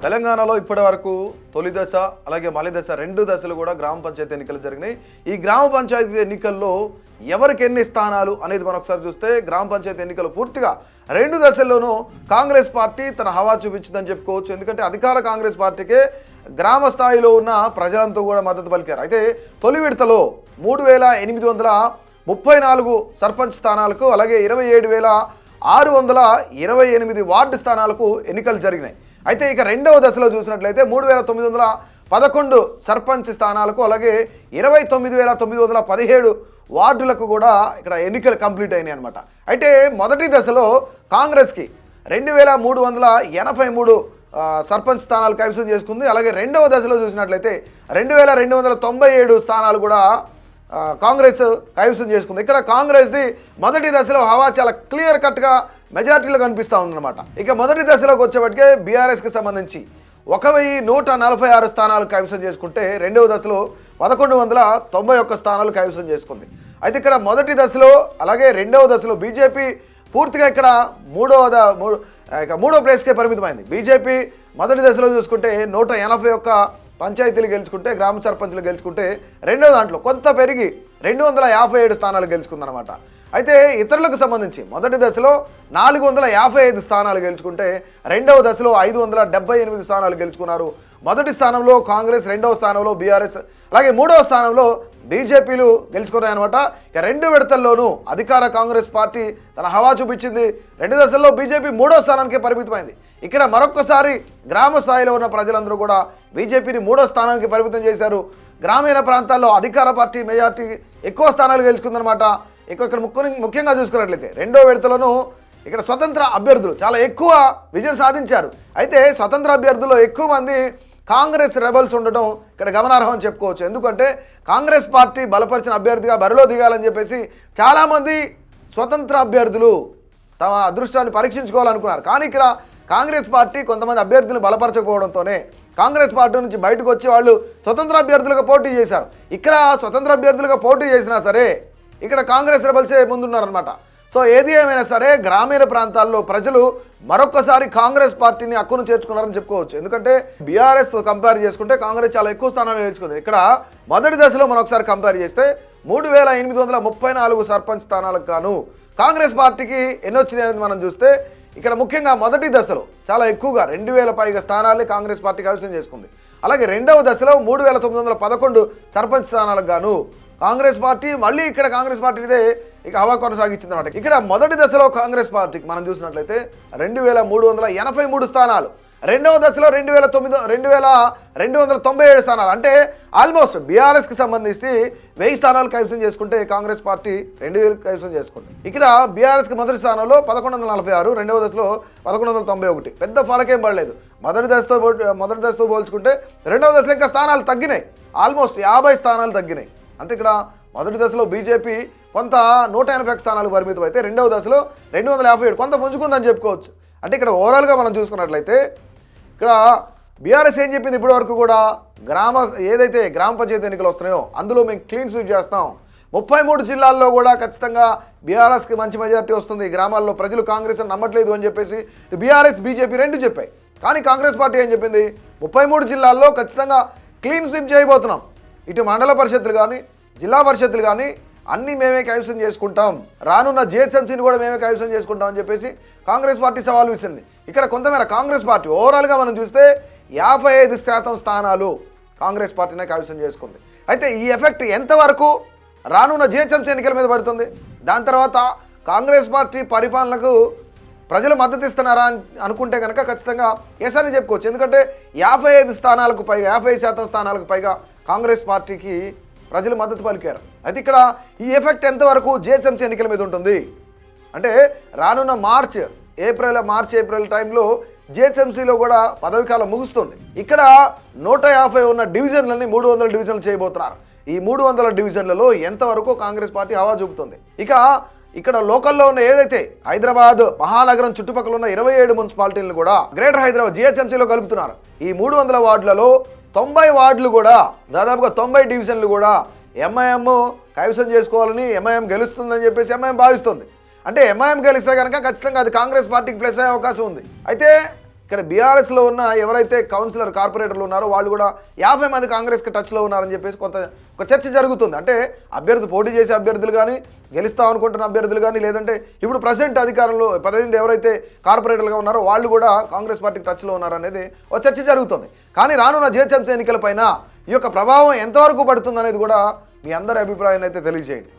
తెలంగాణలో ఇప్పటి వరకు తొలి దశ అలాగే మలి దశ రెండు దశలు కూడా గ్రామ పంచాయతీ ఎన్నికలు జరిగినాయి. ఈ గ్రామ పంచాయతీ ఎన్నికల్లో ఎవరికి ఎన్ని స్థానాలు అనేది మనం ఒకసారి చూస్తే గ్రామ పంచాయతీ ఎన్నికలు పూర్తిగా రెండు దశల్లోనూ కాంగ్రెస్ పార్టీ తన హవా చూపించిందని చెప్పుకోవచ్చు. ఎందుకంటే అధికార కాంగ్రెస్ పార్టీకే గ్రామ స్థాయిలో ఉన్న ప్రజలంతా కూడా మద్దతు పలికారు. అయితే తొలి విడతలో 3834 సర్పంచ్ స్థానాలకు అలాగే 27,628 వార్డు స్థానాలకు ఎన్నికలు జరిగినాయి. అయితే ఇక రెండవ దశలో చూసినట్లయితే 3,911 సర్పంచ్ స్థానాలకు అలాగే 29,917 వార్డులకు కూడా ఇక్కడ ఎన్నికలు కంప్లీట్ అయినాయి అనమాట. అయితే మొదటి దశలో కాంగ్రెస్కి 2,383 సర్పంచ్ స్థానాలు కైవసం చేసుకుంది. అలాగే రెండవ దశలో చూసినట్లయితే 2,297 స్థానాలు కూడా కాంగ్రెస్ కైవసం చేసుకుంది. ఇక్కడ కాంగ్రెస్ది మొదటి దశలో హవా చాలా క్లియర్ కట్గా మెజార్టీలో కనిపిస్తూ ఉందన్నమాట. ఇక మొదటి దశలోకి వచ్చేప్పటికే బీఆర్ఎస్కి సంబంధించి 1,146 స్థానాలు కైవసం చేసుకుంటే రెండవ దశలో 1,191 స్థానాలు కైవసం చేసుకుంది. అయితే ఇక్కడ మొదటి దశలో అలాగే రెండవ దశలో బీజేపీ పూర్తిగా ఇక్కడ మూడో ప్లేస్కే పరిమితమైంది. బీజేపీ మొదటి దశలో చూసుకుంటే 181 పంచాయతీలు గెలుచుకుంటే గ్రామ సర్పంచ్లు గెలుచుకుంటే రెండో దాంట్లో కొంత పెరిగి 257 స్థానాలు గెలుచుకుందనమాట. అయితే ఇతరులకు సంబంధించి మొదటి దశలో 455 స్థానాలు గెలుచుకుంటే రెండవ దశలో 578 స్థానాలు గెలుచుకున్నారు. మొదటి స్థానంలో కాంగ్రెస్, రెండవ స్థానంలో బీఆర్ఎస్ అలాగే మూడవ స్థానంలో బీజేపీలు గెలుచుకున్నాయన్నమాట. ఇక రెండు విడతల్లోనూ అధికార కాంగ్రెస్ పార్టీ తన హవా చూపించింది. రెండు దశల్లో బీజేపీ మూడో స్థానానికే పరిమితమైంది. ఇక్కడ మరొక్కసారి గ్రామ స్థాయిలో ఉన్న ప్రజలందరూ కూడా బీజేపీని మూడో స్థానానికి పరిమితం చేశారు. గ్రామీణ ప్రాంతాల్లో అధికార పార్టీ మెజార్టీ ఎక్కువ స్థానాలు గెలుచుకుందనమాట. ఇక్కడ ముఖ్యంగా చూసుకున్నట్లయితే రెండో విడతలోనూ ఇక్కడ స్వతంత్ర అభ్యర్థులు చాలా ఎక్కువ విజయం సాధించారు. అయితే స్వతంత్ర అభ్యర్థుల్లో ఎక్కువ మంది కాంగ్రెస్ రెబల్స్ ఉండడం ఇక్కడ గమనార్హం అని చెప్పుకోవచ్చు. ఎందుకంటే కాంగ్రెస్ పార్టీ బలపరిచిన అభ్యర్థిగా బరిలో దిగాలని చెప్పేసి చాలామంది స్వతంత్ర అభ్యర్థులు తమ అదృష్టాన్ని పరీక్షించుకోవాలనుకున్నారు. కానీ ఇక్కడ కాంగ్రెస్ పార్టీ కొంతమంది అభ్యర్థులను బలపరచకపోవడంతోనే కాంగ్రెస్ పార్టీ నుంచి బయటకు వచ్చి వాళ్ళు స్వతంత్ర అభ్యర్థులుగా పోటీ చేశారు. ఇక్కడ స్వతంత్ర అభ్యర్థులుగా పోటీ చేసినా సరే ఇక్కడ కాంగ్రెస్ రెబల్సే ముందున్నారనమాట. సో ఏది ఏమైనా సరే గ్రామీణ ప్రాంతాల్లో ప్రజలు మరొక్కసారి కాంగ్రెస్ పార్టీని హక్కును చేర్చుకున్నారని చెప్పుకోవచ్చు. ఎందుకంటే బీఆర్ఎస్ కంపేర్ చేసుకుంటే కాంగ్రెస్ చాలా ఎక్కువ స్థానాలు గెలుచుకుంది. ఇక్కడ మొదటి దశలో మనం ఒకసారి కంపేర్ చేస్తే 3,834 సర్పంచ్ స్థానాలకు గాను కాంగ్రెస్ పార్టీకి ఎన్ని వచ్చినాయి అనేది మనం చూస్తే ఇక్కడ ముఖ్యంగా మొదటి దశలో చాలా ఎక్కువగా 2,000 పైగా స్థానాలే కాంగ్రెస్ పార్టీ కైవసం చేసుకుంది. అలాగే రెండవ దశలో 3,911 సర్పంచ్ స్థానాలకు గాను కాంగ్రెస్ పార్టీ మళ్ళీ ఇక్కడ కాంగ్రెస్ పార్టీదే ఇక హవా కొనసాగించింది అనమాట. ఇక్కడ మొదటి దశలో కాంగ్రెస్ పార్టీకి మనం చూసినట్లయితే 2,383 స్థానాలు, రెండవ దశలో 2,297 స్థానాలు, అంటే ఆల్మోస్ట్ బీఆర్ఎస్కి సంబంధించి 1000 స్థానాలు కైవసం చేసుకుంటే కాంగ్రెస్ పార్టీ 2,000 కైవసం చేసుకుంది. ఇక్కడ బీఆర్ఎస్కి మొదటి స్థానంలో 1,146, రెండవ దశలో 1,191, పెద్ద ఫరకేం పడలేదు. మొదటి దశతో పోల్చుకుంటే రెండవ దశలో ఇంకా స్థానాలు తగ్గినాయి, ఆల్మోస్ట్ 50 స్థానాలు తగ్గినాయి. అంటే ఇక్కడ మొదటి దశలో బీజేపీ కొంత 180 స్థానాలకు పరిమితం అయితే రెండవ దశలో 257 కొంత పుంజుకుందని చెప్పుకోవచ్చు. అంటే ఇక్కడ ఓవరాల్గా మనం చూసుకున్నట్లయితే ఇక్కడ బీఆర్ఎస్ ఏం చెప్పింది ఇప్పటి వరకు కూడా ఏదైతే గ్రామ పంచాయతీ ఎన్నికలు వస్తున్నాయో అందులో మేము క్లీన్ స్వీప్ చేస్తాం, 33 జిల్లాల్లో కూడా ఖచ్చితంగా బీఆర్ఎస్కి మంచి మెజారిటీ వస్తుంది, గ్రామాల్లో ప్రజలు కాంగ్రెస్ అని నమ్మట్లేదు అని చెప్పేసి బీఆర్ఎస్ బీజేపీ రెండు చెప్పాయి. కానీ కాంగ్రెస్ పార్టీ ఏం చెప్పింది, 33 జిల్లాల్లో ఖచ్చితంగా క్లీన్ స్వీప్ చేయబోతున్నాం, ఇటు మండల పరిషత్తులు కానీ జిల్లా పరిషత్తులు కానీ అన్నీ మేమే కైవసం చేసుకుంటాం, రానున్న జిహెచ్ఎంసీని కూడా మేమే కైవసం చేసుకుంటాం అని చెప్పేసి కాంగ్రెస్ పార్టీ సవాల్ విసిరింది. ఇక్కడ కొంతమేర కాంగ్రెస్ పార్టీ ఓవరాల్గా మనం చూస్తే 55% స్థానాలు కాంగ్రెస్ పార్టీనే కైవసం చేసుకుంది. అయితే ఈ ఎఫెక్ట్ ఎంతవరకు రానున్న జిహెచ్ఎంసీ ఎన్నికల మీద పడుతుంది, దాని తర్వాత కాంగ్రెస్ పార్టీ పరిపాలనకు ప్రజలు మద్దతు ఇస్తున్నారా అని అనుకుంటే కనుక ఖచ్చితంగా ఎస్ అని చెప్పుకోవచ్చు. ఎందుకంటే 55 స్థానాలకు పైగా 50% స్థానాలకు పైగా కాంగ్రెస్ పార్టీకి ప్రజలు మద్దతు పలికారు. అయితే ఇక్కడ ఈ ఎఫెక్ట్ ఎంతవరకు జిహెచ్ఎంసీ ఎన్నికల మీద ఉంటుంది అంటే రానున్న మార్చ్ ఏప్రిల్ టైంలో జిహెచ్ఎంసీలో కూడా పదవి కాలం ముగుస్తుంది. ఇక్కడ 150 ఉన్న డివిజన్లని 300 డివిజన్లు చేయబోతున్నారు. ఈ 300 డివిజన్లలో ఎంతవరకు కాంగ్రెస్ పార్టీ హవా చూపుతుంది. ఇక్కడ లోకల్లో ఉన్న ఏదైతే హైదరాబాద్ మహానగరం చుట్టుపక్కల ఉన్న 27 మున్సిపాలిటీలను కూడా గ్రేటర్ హైదరాబాద్ జిహెచ్ఎంసీలో కలుపుతున్నారు. ఈ 300 వార్డులలో 90 వార్డులు కూడా దాదాపుగా 90 డివిజన్లు కూడా ఎంఐఎం కైవసం చేసుకోవాలని, ఎంఐఎం గెలుస్తుందని చెప్పేసి ఎంఐఎం భావిస్తుంది. అంటే ఎంఐఎం గెలిస్తే కనుక ఖచ్చితంగా అది కాంగ్రెస్ పార్టీకి ప్లస్ అయ్యే అవకాశం ఉంది. అయితే ఇక్కడ బీఆర్ఎస్లో ఉన్న ఎవరైతే కౌన్సిలర్ కార్పొరేటర్లు ఉన్నారో వాళ్ళు కూడా 50 మంది కాంగ్రెస్కి టచ్లో ఉన్నారని చెప్పేసి ఒక చర్చ జరుగుతుంది. అంటే అభ్యర్థి పోటీ చేసే అభ్యర్థులు కానీ, గెలుస్తాం అనుకుంటున్న అభ్యర్థులు కానీ, లేదంటే ఇప్పుడు ప్రజెంట్ అధికారంలో 15 ఎవరైతే కార్పొరేటర్లుగా ఉన్నారో వాళ్ళు కూడా కాంగ్రెస్ పార్టీకి టచ్లో ఉన్నారనేది ఒక చర్చ జరుగుతుంది. కానీ రానున్న జిహెచ్ఎంసీ ఎన్నికలపైన ఈ యొక్క ప్రభావం ఎంతవరకు పడుతుంది అనేది కూడా మీ అందరి అభిప్రాయాన్ని అయితే తెలియజేయండి.